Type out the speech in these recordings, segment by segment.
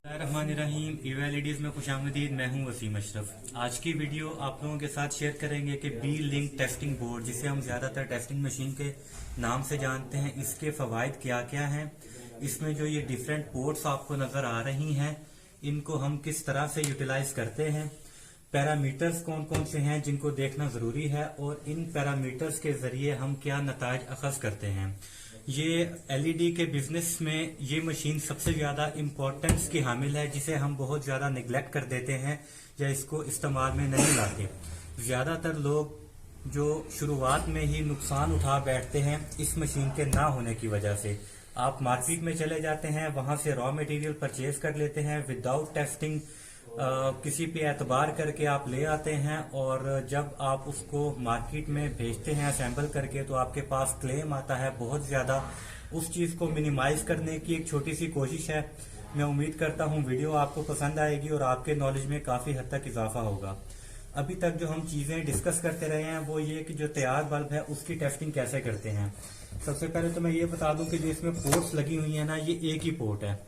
रहमानिर्रहीम ईवेलिडीज में खुशामदीद। मैं हूं वसीम अशरफ। आज की वीडियो आप लोगों के साथ शेयर करेंगे कि बी लिंक टेस्टिंग बोर्ड, जिसे हम ज्यादातर टेस्टिंग मशीन के नाम से जानते हैं, इसके फवायद क्या क्या हैं। इसमें जो ये डिफरेंट पोर्ट्स आपको नजर आ रही हैं, इनको हम किस तरह से यूटिलाइज करते हैं, पैरामीटर्स कौन कौन से हैं जिनको देखना जरूरी है, और इन पैरामीटर्स के जरिए हम क्या नताज अखज करते हैं। ये एलईडी के बिजनेस में ये मशीन सबसे ज्यादा इम्पोर्टेंस की हामिल है, जिसे हम बहुत ज्यादा निगलेक्ट कर देते हैं या इसको इस्तेमाल में नहीं लाते। ज्यादातर लोग जो शुरुआत में ही नुकसान उठा बैठते हैं इस मशीन के ना होने की वजह से। आप मार्केट में चले जाते हैं, वहां से रॉ मटेरियल परचेज कर लेते हैं विदाउट टेस्टिंग, किसी पे एतबार करके आप ले आते हैं, और जब आप उसको मार्केट में भेजते हैं असेंबल करके तो आपके पास क्लेम आता है बहुत ज्यादा। उस चीज को मिनिमाइज करने की एक छोटी सी कोशिश है। मैं उम्मीद करता हूं वीडियो आपको पसंद आएगी और आपके नॉलेज में काफी हद तक इजाफा होगा। अभी तक जो हम चीजें डिस्कस करते रहे हैं वो ये कि जो तैयार बल्ब है उसकी टेस्टिंग कैसे करते हैं। सबसे पहले तो मैं ये बता दूं कि जो इसमें पोर्ट्स लगी हुई है ना, ये एक ही पोर्ट है।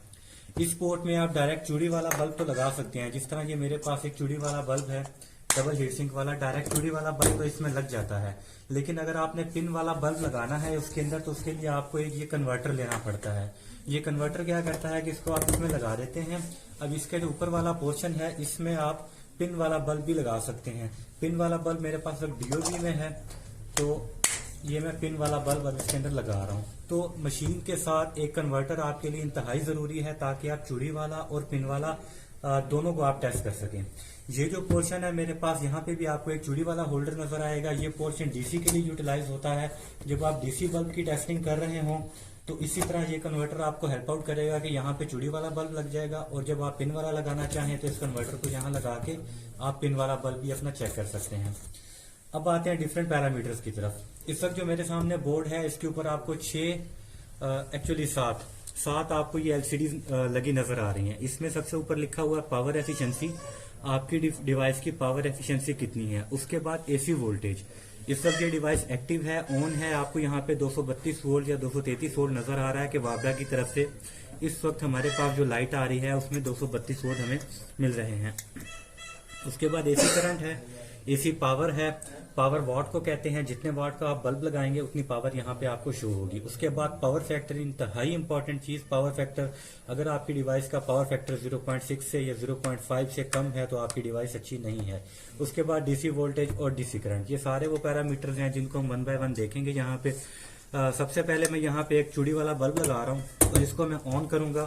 इस पोर्ट में आप डायरेक्ट चूड़ी वाला बल्ब तो लगा सकते हैं, जिस तरह ये मेरे पास एक चूड़ी वाला बल्ब है, डबल हीट सिंक वाला। डायरेक्ट चूड़ी वाला बल्ब तो इसमें लग जाता है, लेकिन अगर आपने पिन वाला बल्ब लगाना है उसके अंदर, तो उसके लिए आपको एक ये कन्वर्टर लेना पड़ता है। ये कन्वर्टर क्या करता है कि इसको आप इसमें लगा देते हैं। अब इसके जो ऊपर वाला पोर्शन है, इसमें आप पिन वाला बल्ब भी लगा सकते हैं। पिन वाला बल्ब मेरे पास अब डीओबी में है, तो ये मैं पिन वाला बल्ब अब इसके अंदर लगा रहा हूँ। तो मशीन के साथ एक कन्वर्टर आपके लिए इंतहाई जरूरी है, ताकि आप चूड़ी वाला और पिन वाला दोनों को आप टेस्ट कर सकें। ये जो पोर्शन है मेरे पास, यहाँ पे भी आपको एक चूड़ी वाला होल्डर नजर आएगा। ये पोर्शन डीसी के लिए यूटिलाइज होता है। जब आप डीसी बल्ब की टेस्टिंग कर रहे हो तो इसी तरह ये कन्वर्टर आपको हेल्प आउट करेगा कि यहाँ पे चूड़ी वाला बल्ब लग जाएगा, और जब आप पिन वाला लगाना चाहें तो इस कन्वर्टर को यहाँ लगा के आप पिन वाला बल्ब भी अपना चेक कर सकते हैं। अब आते हैं डिफरेंट पैरामीटर्स की तरफ। इस वक्त जो मेरे सामने बोर्ड है, इसके ऊपर आपको 7 आपको ये एलसीडी लगी नजर आ रही हैं। इसमें सबसे ऊपर लिखा हुआ है पावर एफिशिएंसी, आपकी डिवाइस की पावर एफिशिएंसी कितनी है। उसके बाद एसी वोल्टेज, इस वक्त ये डिवाइस एक्टिव है, ऑन है। आपको यहाँ पे 232 वोल्ट या 233 वोल्ट नजर आ रहा है कि वाबरा की तरफ से इस वक्त हमारे पास जो लाइट आ रही है उसमें 232 वोल्ट हमें मिल रहे हैं। उसके बाद एसी करंट है, एसी पावर है। पावर वाट को कहते हैं, जितने वाट का आप बल्ब लगाएंगे उतनी पावर यहाँ पे आपको शो होगी। उसके बाद पावर फैक्टर, इंतहाई इंपॉर्टेंट चीज पावर फैक्टर। अगर आपकी डिवाइस का पावर फैक्टर 0.6 से या 0.5 से कम है तो आपकी डिवाइस अच्छी नहीं है। उसके बाद डीसी वोल्टेज और डीसी करंट, ये सारे वो पैरामीटर्स हैं जिनको हम 1 बाय 1 देखेंगे। यहाँ पे सबसे पहले मैं यहाँ पे एक चूड़ी वाला बल्ब लगा रहा हूँ और इसको मैं ऑन करूंगा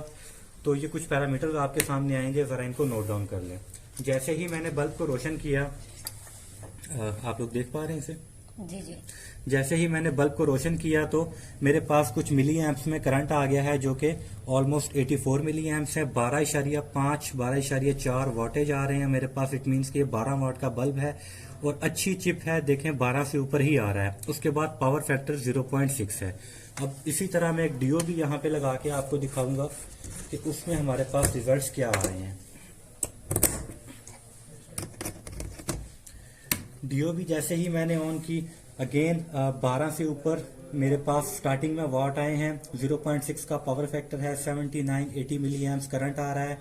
तो ये कुछ पैरामीटर्स आपके सामने आएंगे, जरा इनको नोट डाउन कर लें। जैसे ही मैंने बल्ब को रोशन किया, आप लोग देख पा रहे हैं इसे? जी जी। जैसे ही मैंने बल्ब को रोशन किया तो मेरे पास कुछ मिली एम्प्स में करंट आ गया है, जो कि ऑलमोस्ट 84 मिली एम्प्स है। 12.5 12.4 वाटेज आ रहे हैं मेरे पास। इट मीन्स कि 12 वाट का बल्ब है और अच्छी चिप है, देखें 12 से ऊपर ही आ रहा है। उसके बाद पावर फैक्टर 0.6 है। अब इसी तरह मैं एक डीओ भी यहाँ पे लगा के आपको दिखाऊंगा कि उसमें हमारे पास रिजल्ट क्या आ रहे हैं। डीओ भी जैसे ही मैंने ऑन की, अगेन 12 से ऊपर मेरे पास स्टार्टिंग में वाट आए हैं। 0.6 का पावर फैक्टर है, 79-80 मिली एम्प्स करंट आ रहा है।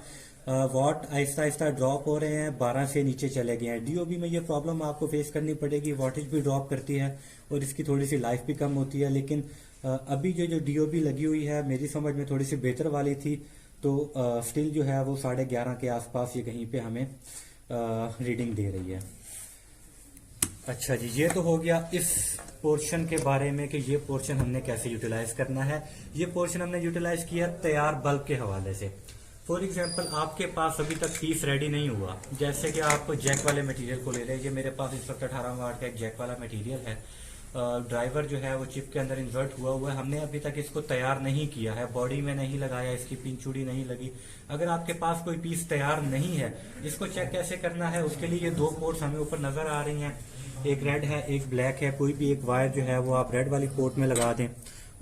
वाट आहिस्ता आहिस्ता ड्रॉप हो रहे हैं, 12 से नीचे चले गए हैं। डीओबी में ये प्रॉब्लम आपको फेस करनी पड़ेगी, वाटेज भी ड्रॉप करती है और इसकी थोड़ी सी लाइफ भी कम होती है। लेकिन अभी जो डीओबी लगी हुई है मेरी समझ में थोड़ी सी बेहतर वाली थी, तो स्टिल जो है वो 11:30 के आसपास ये कहीं पे हमें रीडिंग दे रही है। अच्छा जी, ये तो हो गया इस पोर्शन के बारे में कि ये पोर्शन हमने कैसे यूटिलाइज करना है। ये पोर्शन हमने यूटिलाइज किया तैयार बल्ब के हवाले से। फॉर एग्जांपल आपके पास अभी तक पीस रेडी नहीं हुआ, जैसे कि आप जैक वाले मटेरियल को ले लें। ये मेरे पास इस वक्त 18 वाट का एक जैक वाला मटेरियल है। ड्राइवर जो है वो चिप के अंदर इंसर्ट हुआ है। हमने अभी तक इसको तैयार नहीं किया है, बॉडी में नहीं लगाया, इसकी पिन चूड़ी नहीं लगी। अगर आपके पास कोई पीस तैयार नहीं है, इसको चेक कैसे करना है, उसके लिए ये 2 पोर्ट्स हमें ऊपर नजर आ रही हैं। एक रेड है, एक ब्लैक है। कोई भी एक वायर जो है वो आप रेड वाली पोर्ट में लगा दें,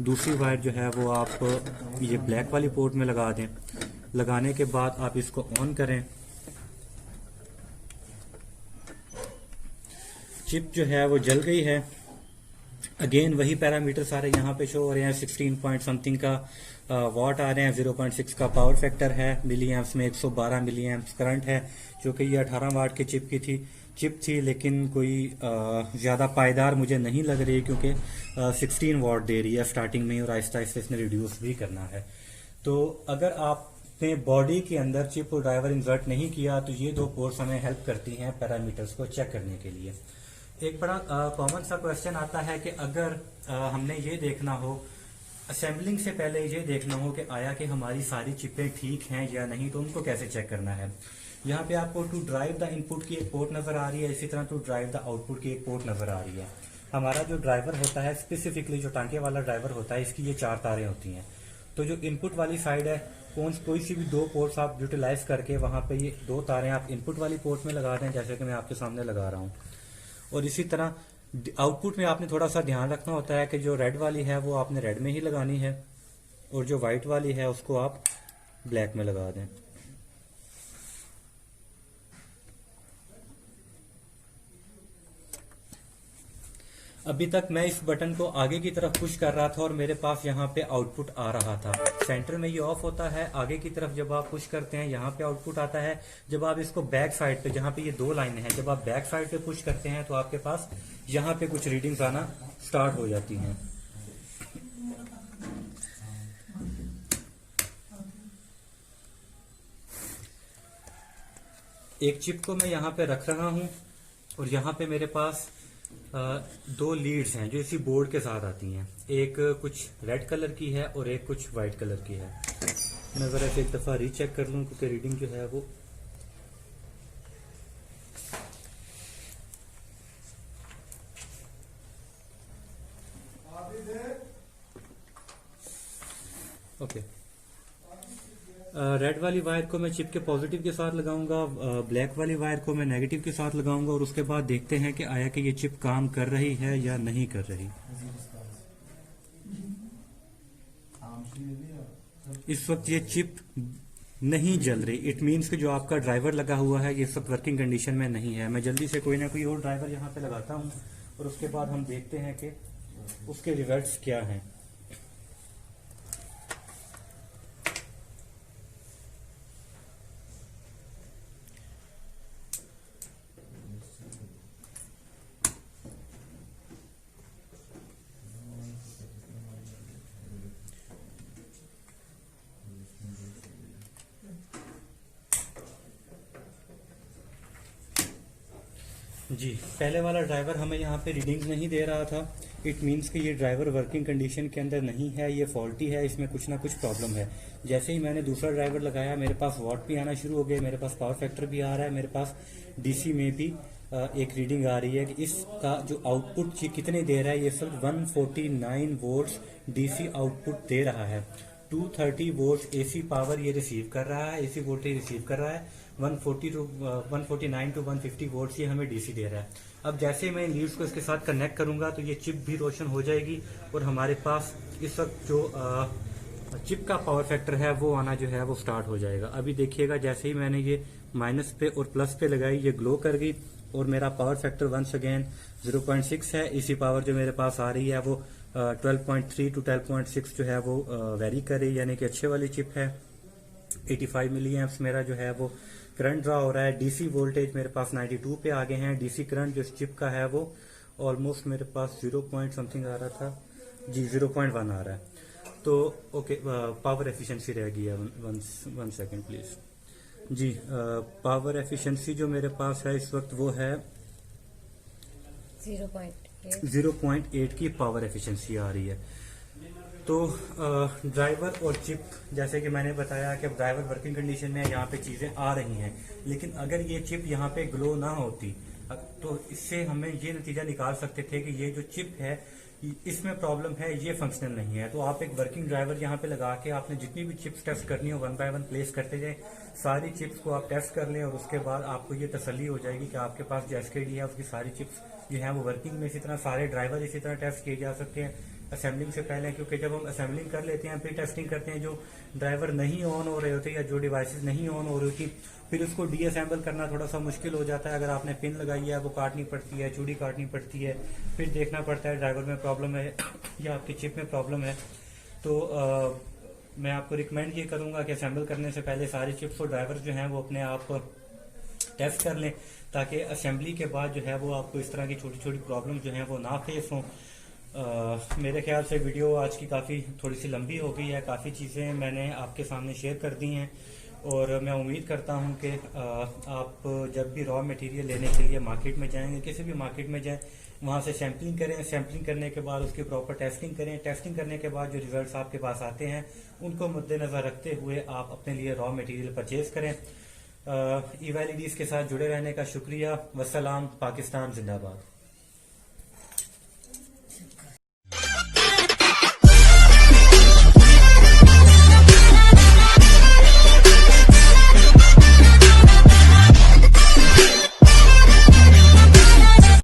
दूसरी वायर जो है वो आप ये ब्लैक वाली पोर्ट में लगा दें। लगाने के बाद आप इसको ऑन करें। चिप जो है वो जल गई है। अगेन वही पैरामीटर सारे यहाँ पे शो हो रहे हैं। 16 पॉइंट समथिंग का वॉट आ रहे हैं, 0.6 का पावर फैक्टर है, मिली एम्प्स में 112 मिली एम्प्स करंट है, जो कि ये 18 वाट की चिप थी, लेकिन कोई ज़्यादा पायदार मुझे नहीं लग रही, क्योंकि 16 वॉट दे रही है स्टार्टिंग में, और आहिस्ता आहिस्ता इसने रिड्यूस भी करना है। तो अगर आपने बॉडी के अंदर चिप और ड्राइवर इंसर्ट नहीं किया तो ये दो पोर्ट्स हमें हेल्प करती हैं पैरामीटर्स को चेक करने के लिए। एक बड़ा कॉमन सा क्वेश्चन आता है कि अगर हमने ये देखना हो, असेंबलिंग से पहले ये देखना हो कि आया कि हमारी सारी चिपें ठीक हैं या नहीं, तो उनको कैसे चेक करना है। यहाँ पे आपको टू ड्राइव द इनपुट की एक पोर्ट नजर आ रही है, इसी तरह टू ड्राइव द आउटपुट की एक पोर्ट नजर आ रही है। हमारा जो ड्राइवर होता है, स्पेसिफिकली जो टांके वाला ड्राइवर होता है, इसकी ये 4 तारें होती हैं। तो जो इनपुट वाली साइड है, कोई सी भी 2 पोर्ट्स आप यूटिलाइज करके वहां पे ये 2 तारें आप इनपुट वाली पोर्ट में लगा दें, जैसे कि मैं आपके सामने लगा रहा हूँ। और इसी तरह आउटपुट में आपने थोड़ा सा ध्यान रखना होता है कि जो रेड वाली है वो आपने रेड में ही लगानी है, और जो व्हाइट वाली है उसको आप ब्लैक में लगा दें। अभी तक मैं इस बटन को आगे की तरफ पुश कर रहा था और मेरे पास यहाँ पे आउटपुट आ रहा था। सेंटर में ये ऑफ होता है, आगे की तरफ जब आप पुश करते हैं यहाँ पे आउटपुट आता है। जब आप इसको बैक साइड पे, जहाँ पे ये 2 लाइनें हैं, जब आप बैक साइड पे पुश करते हैं तो आपके पास यहाँ पे कुछ रीडिंग्स आना स्टार्ट हो जाती हैं। एक चिप को मैं यहाँ पे रख रहा हूँ और यहाँ पे मेरे पास 2 लीड्स हैं जो इसी बोर्ड के साथ आती हैं। एक कुछ रेड कलर की है और एक कुछ व्हाइट कलर की है। मैं जरा एक दफा रीचेक कर लूं, क्योंकि रीडिंग जो है वो ओके। रेड वाली वायर को मैं चिप के पॉजिटिव के साथ लगाऊंगा, ब्लैक वाली वायर को मैं नेगेटिव के साथ लगाऊंगा, और उसके बाद देखते हैं कि आया कि ये चिप काम कर रही है या नहीं कर रही। इस वक्त ये चिप नहीं जल रही, इट मीन्स कि जो आपका ड्राइवर लगा हुआ है ये इस वक्त वर्किंग कंडीशन में नहीं है। मैं जल्दी से कोई ना कोई और ड्राइवर यहाँ पे लगाता हूँ और उसके बाद हम देखते हैं कि उसके रिजल्ट्स क्या हैं। जी, पहले वाला ड्राइवर हमें यहाँ पे रीडिंग्स नहीं दे रहा था। इट मीन्स कि ये ड्राइवर वर्किंग कंडीशन के अंदर नहीं है, ये फॉल्टी है, इसमें कुछ ना कुछ प्रॉब्लम है। जैसे ही मैंने दूसरा ड्राइवर लगाया मेरे पास वॉट भी आना शुरू हो गए, मेरे पास पावर फैक्टर भी आ रहा है, मेरे पास डीसी में भी एक रीडिंग आ रही है कि इसका जो आउटपुट कितने दे रहा है। ये सब 149 वोल्ट्स डीसी आउटपुट दे रहा है। 230 वोल्ट एसी पावर ये रिसीव कर रहा है, एसी वोल्टेज रिसीव कर रहा है। 149 टू 150 वोल्ट्स ये हमें डीसी दे रहा है। अब जैसे मैं लीड्स को इसके साथ कनेक्ट करूंगा तो ये चिप भी रोशन हो जाएगी और हमारे पास इस वक्त जो चिप का पावर फैक्टर है वो आना जो है वो स्टार्ट हो जाएगा। अभी देखिएगा, जैसे ही मैंने ये माइनस पे और प्लस पे लगाई ये ग्लो कर गई और मेरा पावर फैक्टर वंस अगेन 0.6 है। इसी पावर जो मेरे पास आ रही है वो 12.3 टू 12.6 जो है वो वेरी कर रही है, यानी कि अच्छे वाली चिप है। 85 मिली एम्प्स मेरा जो है वो करंट ड्रा हो रहा है। डीसी वोल्टेज मेरे पास 92 पे आ गए हैं। डीसी करंट जो इस चिप का है वो ऑलमोस्ट मेरे पास 0 पॉइंट समथिंग आ रहा था जी, 0.1 आ रहा है। तो ओके, पावर एफिशिएंसी रह गई है। वन सेकेंड प्लीज जी। पावर एफिशिएंसी जो मेरे पास है इस वक्त वो है 0.8 की पावर एफिशिएंसी आ रही है। तो ड्राइवर और चिप, जैसे कि मैंने बताया कि ड्राइवर वर्किंग कंडीशन में यहाँ पे चीजें आ रही हैं, लेकिन अगर ये चिप यहाँ पे ग्लो ना होती तो इससे हमें ये नतीजा निकाल सकते थे कि ये जो चिप है इसमें प्रॉब्लम है, ये फंक्शनल नहीं है। तो आप एक वर्किंग ड्राइवर यहाँ पे लगा के आपने जितनी भी चिप्स टेस्ट करनी हो 1 बाय 1 प्लेस करते जाए, सारी चिप्स को आप टेस्ट कर लें और उसके बाद आपको ये तसल्ली हो जाएगी कि आपके पास जो एसकेडी है उसकी सारी चिप्स जो है वो वर्किंग में। इसी तरह सारे ड्राइवर इसी तरह टेस्ट किए जा सकते हैं। असेंबलिंग से पहले, क्योंकि जब हम असेंबलिंग कर लेते हैं फिर टेस्टिंग करते हैं, जो ड्राइवर नहीं ऑन हो रहे होते या जो डिवाइसेस नहीं ऑन हो रही होती, फिर उसको डीअसेंबल करना थोड़ा सा मुश्किल हो जाता है। अगर आपने पिन लगाई है वो काटनी पड़ती है, चूड़ी काटनी पड़ती है, फिर देखना पड़ता है ड्राइवर में प्रॉब्लम है या आपकी चिप में प्रॉब्लम है। तो मैं आपको रिकमेंड ये करूंगा कि असेंबल करने से पहले सारी चिप्स और ड्राइवर जो हैं वो अपने आप टेस्ट कर लें, ताकि असेंबली के बाद जो है वो आपको इस तरह की छोटी छोटी प्रॉब्लम जो हैं वो ना फेस हों। मेरे ख्याल से वीडियो आज की काफ़ी थोड़ी सी लंबी हो गई है, काफ़ी चीज़ें मैंने आपके सामने शेयर कर दी हैं, और मैं उम्मीद करता हूं कि आप जब भी रॉ मटेरियल लेने के लिए मार्केट में जाएंगे, किसी भी मार्केट में जाएं, वहां से सैम्पलिंग करें, सैम्पलिंग करने के बाद उसकी प्रॉपर टेस्टिंग करें, टेस्टिंग करने के बाद जो रिजल्ट्स आपके पास आते हैं उनको मद्देनजर रखते हुए आप अपने लिए रॉ मटेरियल परचेज करें। ईवैलिडीज के साथ जुड़े रहने का शुक्रिया। वस्सलाम। पाकिस्तान जिंदाबाद।